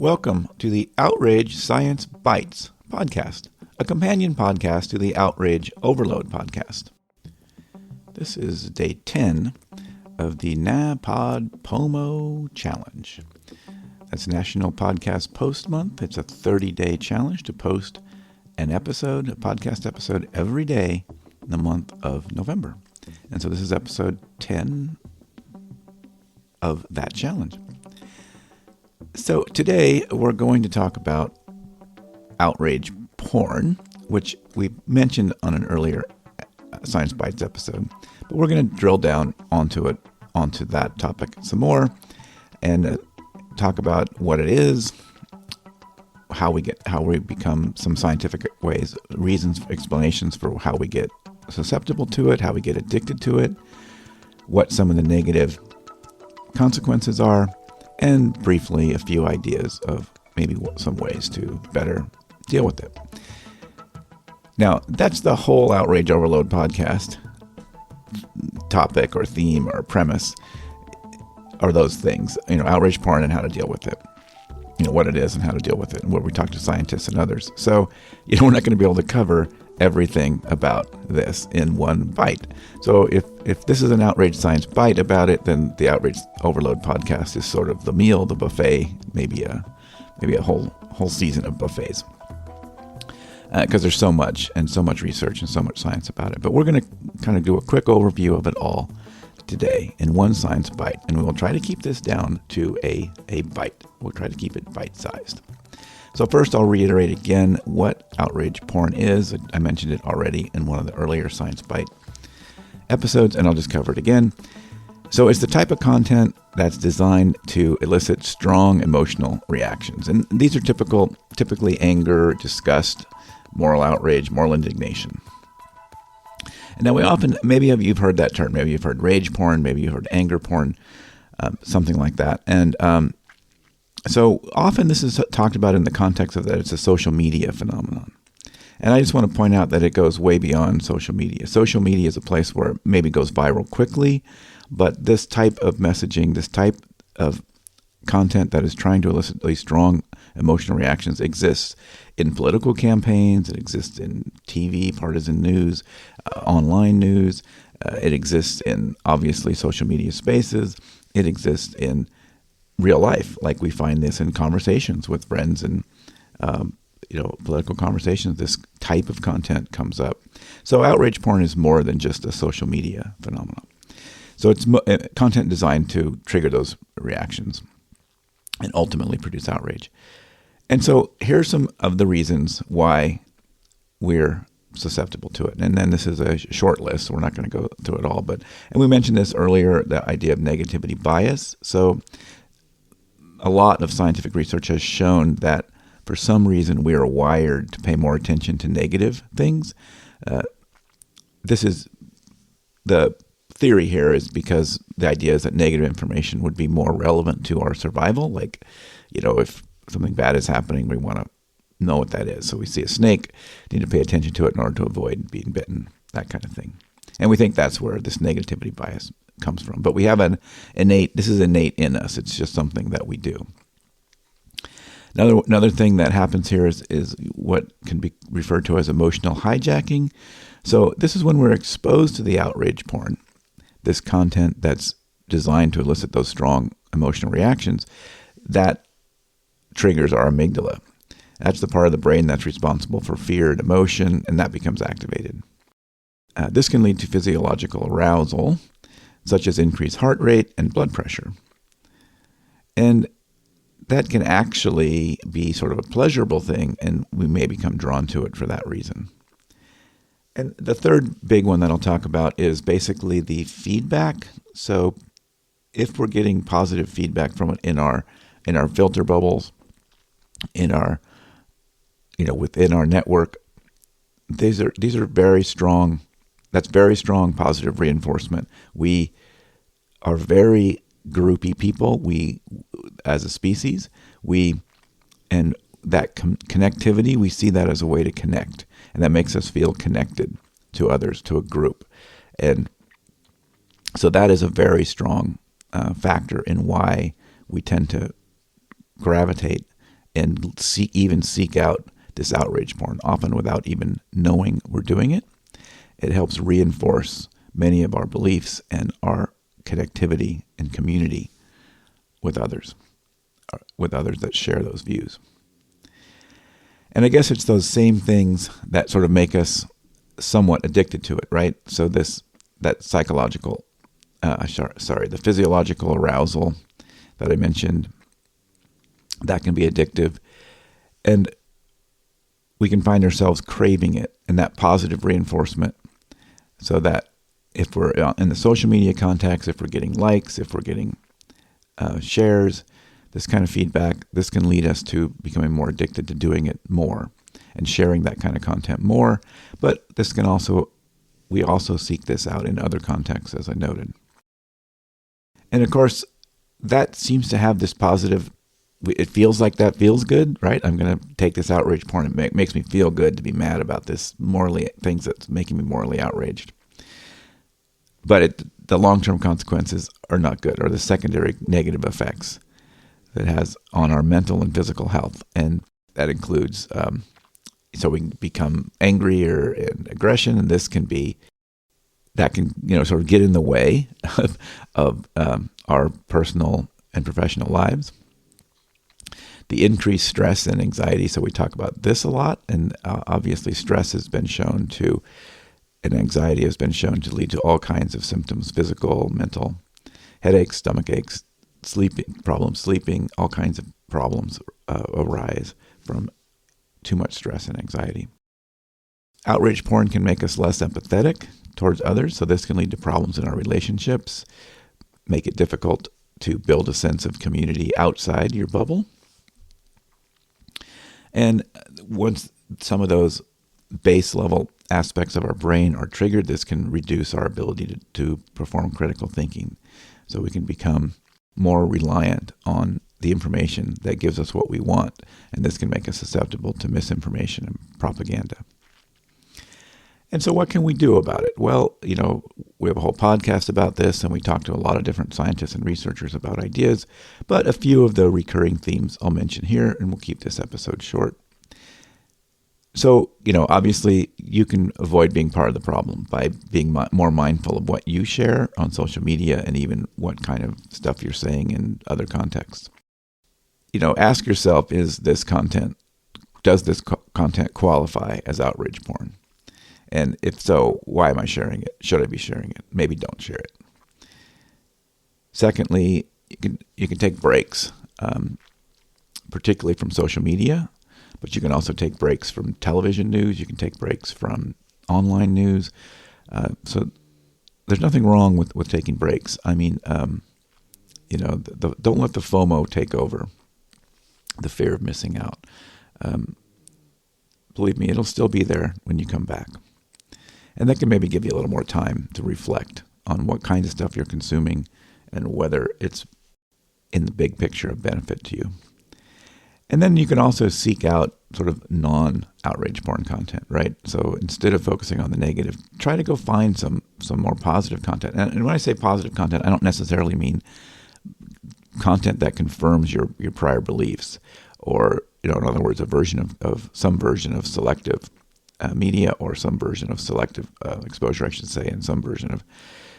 Welcome to the Outrage Science Bites podcast, a companion podcast to the Outrage Overload podcast. This is day 10 of the NaPodPoMo challenge. That's National Podcast Post Month. It's a 30-day challenge to post a podcast episode every day in the month of November. And so this is episode 10 of that challenge. So today we're going to talk about outrage porn, which we mentioned on an earlier Science Bites episode, but we're going to drill down onto that topic some more and talk about what it is, how we become some scientific ways, reasons, explanations for how we get susceptible to it, how we get addicted to it, what some of the negative consequences are, and briefly a few ideas of maybe some ways to better deal with it. Now, that's the whole Outrage Overload podcast topic or theme or premise, are those things, outrage porn and how to deal with it, what it is and how to deal with it, and where we talk to scientists and others. So, we're not going to be able to cover everything about this in one bite. So if this is an outrage science bite about it, then the Outrage Overload podcast is sort of the meal, the buffet, maybe a whole season of buffets. Because there's so much research and so much science about it. But we're going to kind of do a quick overview of it all today in one science bite, and we will try to keep this down to a bite. We'll try to keep it bite-sized. So first, I'll reiterate again what outrage porn is. I mentioned it already in one of the earlier Science Bite episodes, and I'll just cover it again. So it's the type of content that's designed to elicit strong emotional reactions. And these are typically anger, disgust, moral outrage, moral indignation. And now maybe you've heard that term. Maybe you've heard rage porn, maybe you've heard anger porn, something like that. And so often this is talked about in the context of that it's a social media phenomenon. And I just want to point out that it goes way beyond social media. Social media is a place where it maybe goes viral quickly, but this type of messaging, this type of content that is trying to elicit these strong emotional reactions exists in political campaigns, it exists in TV, partisan news, online news, it exists in, obviously, social media spaces, it exists in real life, like we find this in conversations with friends and political conversations. This type of content comes up. So outrage porn is more than just a social media phenomenon. So it's content designed to trigger those reactions and ultimately produce outrage. And so here's some of the reasons why we're susceptible to it. And then this is a short list, so we're not going to go through it all. And we mentioned this earlier, the idea of negativity bias. So a lot of scientific research has shown that for some reason we are wired to pay more attention to negative things. This is the theory here is because the idea is that negative information would be more relevant to our survival. Like, if something bad is happening, we want to know what that is. So we see a snake, need to pay attention to it in order to avoid being bitten, that kind of thing. And we think that's where this negativity bias comes from. But we have this is innate in us. It's just something that we do. Another thing that happens here is what can be referred to as emotional hijacking. So this is when we're exposed to the outrage porn, this content that's designed to elicit those strong emotional reactions, that triggers our amygdala. That's the part of the brain that's responsible for fear and emotion, and that becomes activated. This can lead to physiological arousal, such as increased heart rate and blood pressure. And that can actually be sort of a pleasurable thing, and we may become drawn to it for that reason. And the third big one that I'll talk about is basically the feedback. So if we're getting positive feedback from it in our filter bubbles, in our within our network, these are very strong. That's very strong positive reinforcement. We are very groupy people. We, as a species, and that connectivity, we see that as a way to connect, and that makes us feel connected to others, to a group, and so that is a very strong factor in why we tend to gravitate and even seek out this outrage porn, often without even knowing we're doing it. It helps reinforce many of our beliefs and our connectivity and community with others that share those views. And I guess it's those same things that sort of make us somewhat addicted to it, right? So the physiological arousal that I mentioned, that can be addictive. And we can find ourselves craving it and that positive reinforcement, so that if we're in the social media context, if we're getting likes, if we're getting shares, this kind of feedback, this can lead us to becoming more addicted to doing it more and sharing that kind of content more. But we also seek this out in other contexts, as I noted. And of course, that seems to have this positive, it feels like that feels good, right? I'm going to take this outrage porn. It makes me feel good to be mad about this things that's making me morally outraged. But the long-term consequences are not good, or the secondary negative effects that it has on our mental and physical health. And that includes, so we can become angry or in aggression, and that can sort of get in the way of our personal and professional lives. The increased stress and anxiety, so we talk about this a lot, and obviously stress has been shown to, and anxiety has been shown to lead to all kinds of symptoms, physical, mental, headaches, stomach aches, sleeping, all kinds of problems arise from too much stress and anxiety. Outrage porn can make us less empathetic towards others, so this can lead to problems in our relationships, make it difficult to build a sense of community outside your bubble. And once some of those base level aspects of our brain are triggered, this can reduce our ability to perform critical thinking. So we can become more reliant on the information that gives us what we want, and this can make us susceptible to misinformation and propaganda. And so what can we do about it? Well, we have a whole podcast about this, and we talk to a lot of different scientists and researchers about ideas, but a few of the recurring themes I'll mention here, and we'll keep this episode short. So, obviously you can avoid being part of the problem by being more mindful of what you share on social media and even what kind of stuff you're saying in other contexts. Ask yourself, does this content qualify as outrage porn? And if so, why am I sharing it? Should I be sharing it? Maybe don't share it. Secondly, you can take breaks, particularly from social media, but you can also take breaks from television news. You can take breaks from online news. So there's nothing wrong with taking breaks. I mean, don't let the FOMO take over, the fear of missing out. Believe me, it'll still be there when you come back. And that can maybe give you a little more time to reflect on what kind of stuff you're consuming and whether it's in the big picture of benefit to you. And then you can also seek out sort of non-outrage porn content, right? So instead of focusing on the negative, try to go find some more positive content. And when I say positive content, I don't necessarily mean content that confirms your prior beliefs, or, in other words, some version of selective media, or some version of selective exposure, I should say, and some version of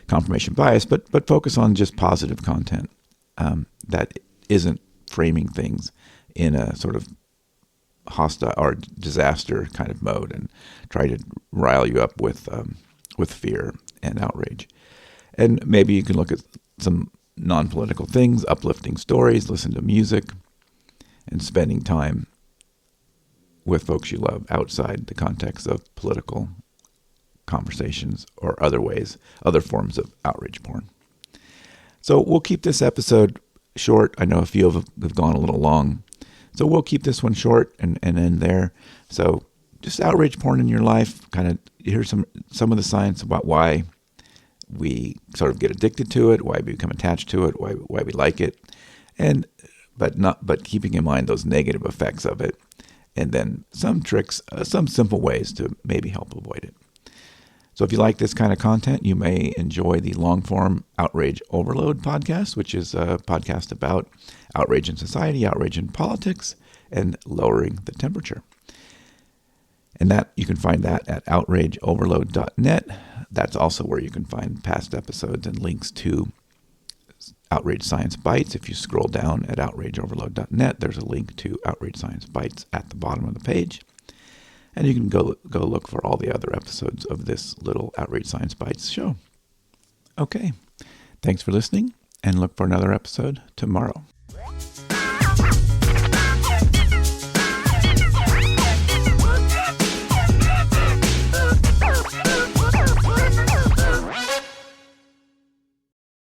confirmation bias, but focus on just positive content that isn't framing things in a sort of hostile or disaster kind of mode and try to rile you up with fear and outrage. And maybe you can look at some non-political things, uplifting stories, listen to music, and spending time with folks you love outside the context of political conversations or other forms of outrage porn. So we'll keep this episode short. I know a few have gone a little long, so we'll keep this one short and end there. So just outrage porn in your life, kind of here's some of the science about why we sort of get addicted to it, why we become attached to it, why we like it, but keeping in mind those negative effects of it. And then some tricks, some simple ways to maybe help avoid it. So if you like this kind of content, you may enjoy the long-form Outrage Overload podcast, which is a podcast about outrage in society, outrage in politics, and lowering the temperature. And that you can find that at outrageoverload.net. That's also where you can find past episodes and links to Outrage Science Bites. If you scroll down at outrageoverload.net, there's a link to Outrage Science Bites at the bottom of the page. And you can go look for all the other episodes of this little Outrage Science Bites show. Okay, thanks for listening, and look for another episode tomorrow.